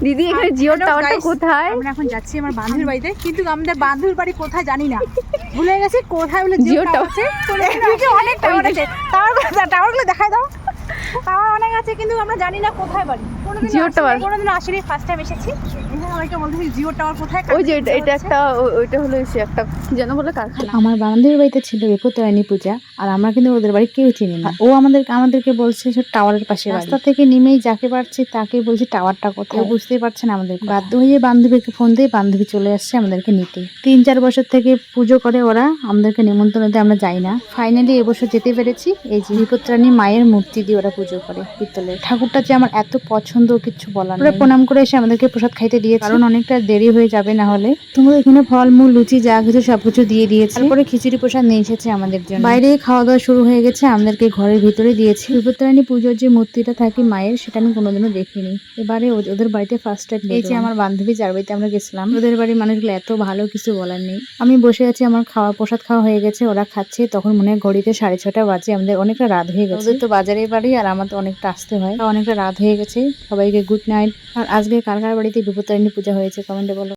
দিদি এখানে জিও টাওয়ারটা কোথায়? আমরা এখন যাচ্ছি আমার বান্ধবীর বাড়িতে, কিন্তু আমাদের বান্ধবীর বাড়ি কোথায় জানি না, ভুলে গেছি কোথায় বলে জিও টাওয়ার আছে। এদিকে অনেক টাওয়ার আছে, টাওয়ারগুলো দেখায় দাও। টাওয়ার অনেক আছে কিন্তু আমরা জানি না কোথায় বাড়ি। জিও টাওয়ার কোনোদিন আসিনি, ফার্স্ট টাইম এসেছি। এখানে অনেকে বলতেছি জিও টাওয়ার কোথায়। ওই যে এটা একটা ওইটা হলো এসে একটা কি যেন বলে কারখানা। আমার বান্ধবীর বাড়িতে ছিল বিপত্তারিণী পূজা, আর আমরা কিন্তু ওদের বাড়ি কেউ চিনি না। ও আমাদেরকে বলছে সে টাওয়ারের পাশে, রাস্তা থেকে নেমেই যাকে পারছি তাকে বলছি টাওয়ারটা কোথায়, বুঝতেই পারছে না আমাদের। বাধ্য হয়ে বান্ধবীকে ফোন দিয়ে বান্ধবী চলে আসছে আমাদেরকে নিতে। 3-4 বছর থেকে পুজো করে ওরা, আমাদেরকে নিমন্ত্রণ দিয়ে আমরা যাই না। ফাইনালি এবছর যেতে পেরেছি। এই যে বিপত্তারিণী মায়ের মূর্তি দিয়ে ওরা পুজো করে পিতলের। ঠাকুরটা যে আমার এত পছন্দ কিছু বলার নেই। প্রণাম করে এসে আমাদেরকে প্রসাদ খাইতে দিয়েছে, কারণ অনেকটা দেরি হয়ে যাবে না হলে। তোমাদের এখানে ফলমূল লুচি যা কিছু সবকিছু দিয়ে দিয়েছে। তারপরে খিচুড়ি প্রসাদ নিয়ে এসেছে আমাদের জন্য। বাইরে খাওয়া দাওয়া শুরু হয়ে গেছে, আমাদেরকে ঘরের ভিতরে দিয়েছে। বিপত্তারিণী পুজোর যে মূর্তিটা থাকে মায়ের, সেটা আমি কোনোদিনও দেখিনি। এবারে ওদের বাড়িতে ফার্স্ট টাইম। এই যে আমার বান্ধবী যার বাড়িতে আমরা গেছিলাম, ওদের বাড়ির মানুষগুলো এত ভালো, কিছু বলার নেই। আমি বসে আছি, আমার প্রসাদ খাওয়া হয়ে গেছে, ওরা খাচ্ছে। তখন মনে হয় ঘড়িতে 6:30 বাজে। আমাদের অনেকটা রাত হয়ে গেছে। ওদের তো বাজারে বাড়ি, আর আমাদের অনেকটা আসতে হয়, অনেকটা রাত হয়ে গেছে। সবাইকে গুড নাইট। আর আজকে কার কার বাড়িতে বিপত্তারিণী পূজা হয়েছে কমেন্টে বলো।